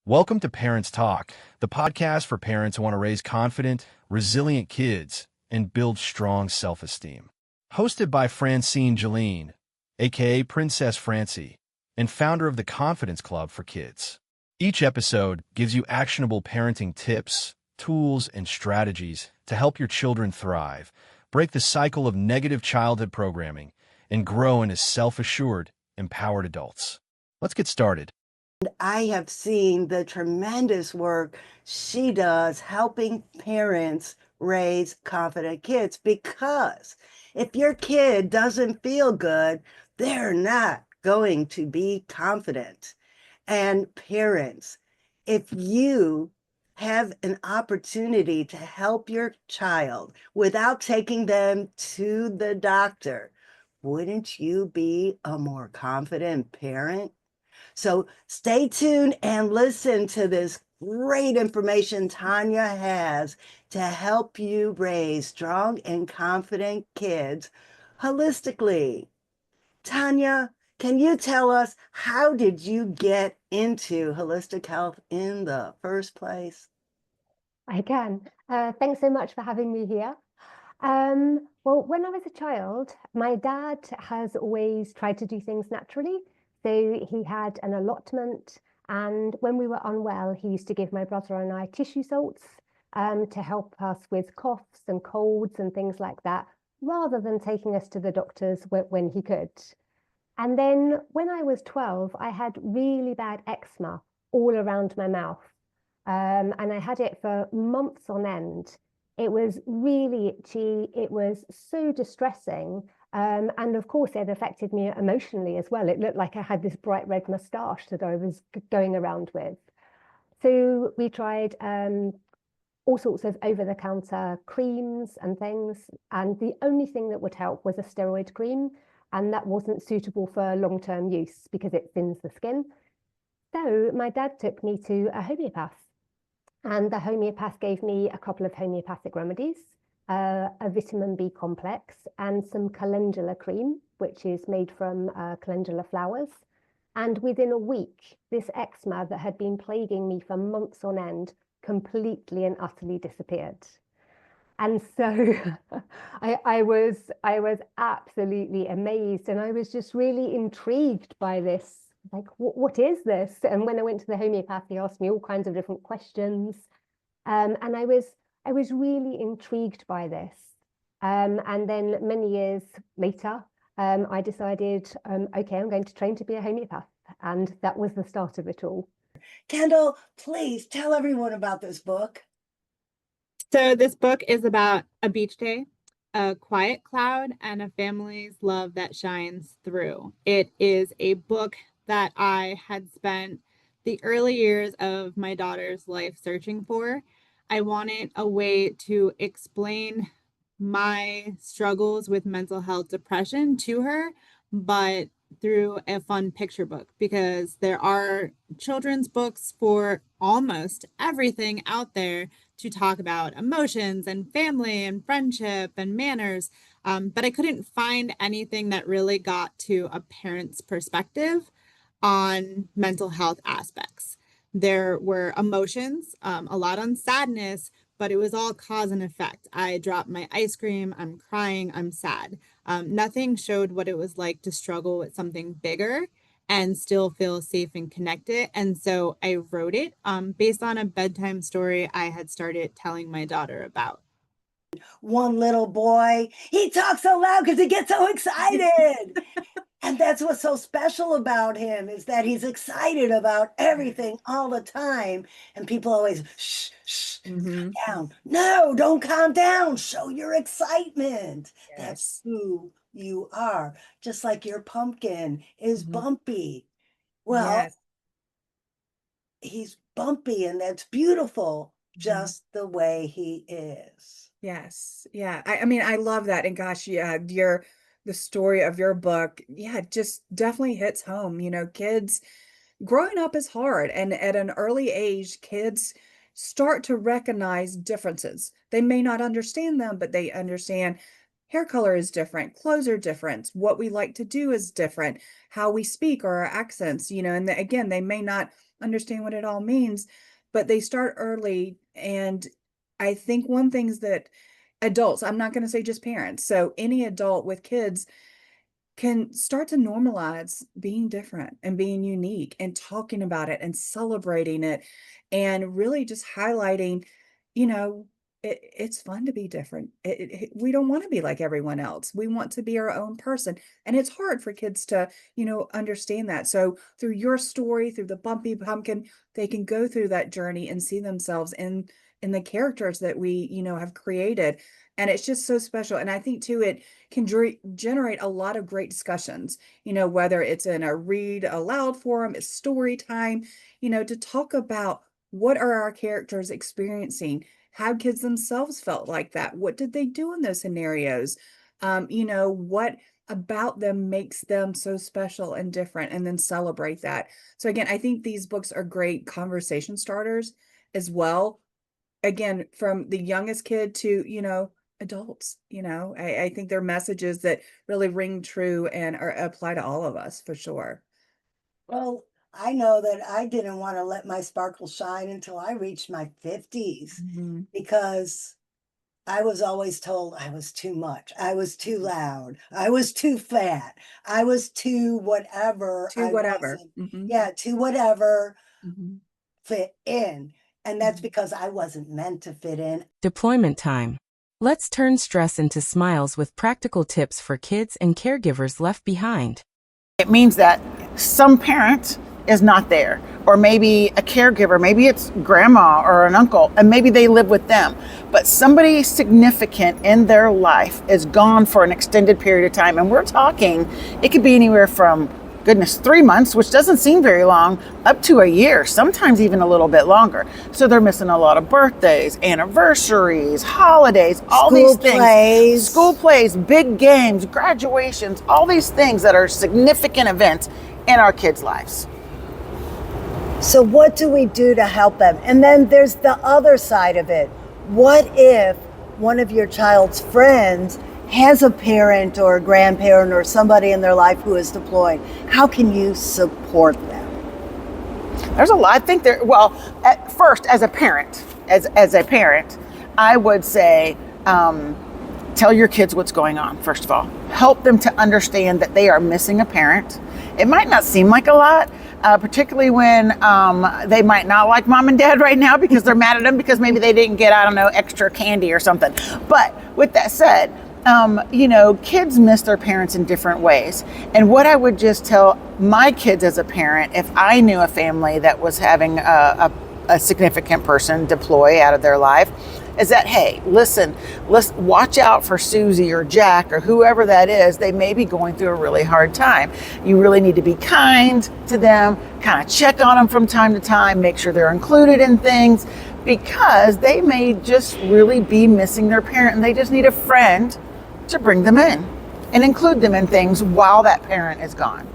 Welcome to Parents Talk, the podcast for parents who want to raise confident, resilient kids and build strong self-esteem. Hosted by Francine Jeline, aka Princess Francie, and founder of the Confidence Club for Kids. Each episode gives you actionable parenting tips, tools, and strategies to help your children thrive, break the cycle of negative childhood programming, and grow into self-assured, empowered adults. Let's get started. I have seen the tremendous work she does helping parents raise confident kids, because if your kid doesn't feel good, they're not going to be confident. And parents, if you have an opportunity to help your child without taking them to the doctor, wouldn't you be a more confident parent? So stay tuned and listen to this great information Tanya has to help you raise strong and confident kids holistically. Tanya, can you tell us, how did you get into holistic health in the first place? I can. Thanks so much for having me here. Well, when I was a child, my dad has always tried to do things naturally. So he had an allotment, and when we were unwell, he used to give my brother and I tissue salts to help us with coughs and colds and things like that, rather than taking us to the doctors when he could. And then when I was 12, I had really bad eczema all around my mouth. And I had it for months on end. It was really itchy. It was so distressing. And of course, it affected me emotionally as well. It looked like I had this bright red moustache that I was going around with. So we tried all sorts of over-the-counter creams and things. And the only thing that would help was a steroid cream. And that wasn't suitable for long-term use because it thins the skin. So my dad took me to a homeopath. And the homeopath gave me a couple of homeopathic remedies, a vitamin B complex, and some calendula cream, which is made from calendula flowers. And within a week, this eczema that had been plaguing me for months on end completely and utterly disappeared. And so I was absolutely amazed, and I was just really intrigued by this. Like, what is this? And when I went to the homeopath, he asked me all kinds of different questions, and I was really intrigued by this. And then many years later, I decided, okay, I'm going to train to be a homeopath, and that was the start of it all. Kendall, please tell everyone about this book. So this book is about a beach day, a quiet cloud, and a family's love that shines through. It is a book that I had spent the early years of my daughter's life searching for. I wanted a way to explain my struggles with mental health depression to her, but through a fun picture book, because there are children's books for almost everything out there to talk about emotions and family and friendship and manners. But I couldn't find anything that really got to a parent's perspective on mental health aspects. There were emotions, a lot on sadness, but it was all cause and effect. I dropped my ice cream, I'm crying, I'm sad. Nothing showed what it was like to struggle with something bigger and still feel safe and connected. And so I wrote it based on a bedtime story I had started telling my daughter about. One little boy, he talks so loud because he gets so excited. And that's what's so special about him, is that he's excited about everything all the time. And people always, shh, shh, calm down. No, don't calm down. Show your excitement. Yes. That's who you are. Just like your pumpkin is bumpy. Well, Yes. he's bumpy, and that's beautiful, just the way he is. Yes. Yeah. I mean, I love that. And gosh, yeah, the story of your book, yeah, it just definitely hits home. Kids growing up is hard. And at an early age, kids start to recognize differences. They may not understand them, but they understand hair color is different, clothes are different, what we like to do is different, how we speak or our accents, and again, they may not understand what it all means, but they start early. And I think one thing's that adults, I'm not going to say just parents, so any adult with kids can start to normalize being different and being unique and talking about it and celebrating it and really just highlighting, you know, it's fun to be different. We don't want to be like everyone else. We want to be our own person. And it's hard for kids to, understand that. So through your story, through the bumpy pumpkin, they can go through that journey and see themselves in the characters that we, have created. And it's just so special. And I think too, it can generate a lot of great discussions, whether it's in a read aloud forum, it's story time, to talk about what are our characters experiencing, how kids themselves felt like that, what did they do in those scenarios, what about them makes them so special and different, and then celebrate that. So again, I think these books are great conversation starters as well. Again, from the youngest kid to, adults, I think they're messages that really ring true and apply to all of us for sure. Well, I know that I didn't want to let my sparkle shine until I reached my 50s because I was always told I was too much. I was too loud. I was too fat. I was too whatever. To whatever. Yeah, to whatever Mhm. fit in. And that's because I wasn't meant to fit in. Deployment time. Let's turn stress into smiles with practical tips for kids and caregivers left behind. It means that some parent is not there, or maybe a caregiver, maybe it's grandma or an uncle, and maybe they live with them. But somebody significant in their life is gone for an extended period of time. And we're talking, it could be anywhere from, 3 months, which doesn't seem very long, up to a year, sometimes even a little bit longer. So they're missing a lot of birthdays, anniversaries, holidays, all these things. School plays, big games, graduations, all these things that are significant events in our kids' lives. So what do we do to help them? And then there's the other side of it. What if one of your child's friends has a parent or a grandparent or somebody in their life who is deployed? How can you support them? There's a lot. I think at first, as a parent, I would say, tell your kids what's going on, first of all. Help them to understand that they are missing a parent. It might not seem like a lot, particularly when they might not like mom and dad right now because they're mad at them because maybe they didn't get, extra candy or something. But with that said, kids miss their parents in different ways. And what I would just tell my kids as a parent, if I knew a family that was having a significant person deploy out of their life, is that, hey, listen, let's watch out for Susie or Jack or whoever that is. They may be going through a really hard time. You really need to be kind to them, kind of check on them from time to time, make sure they're included in things, because they may just really be missing their parent and they just need a friend to bring them in and include them in things while that parent is gone.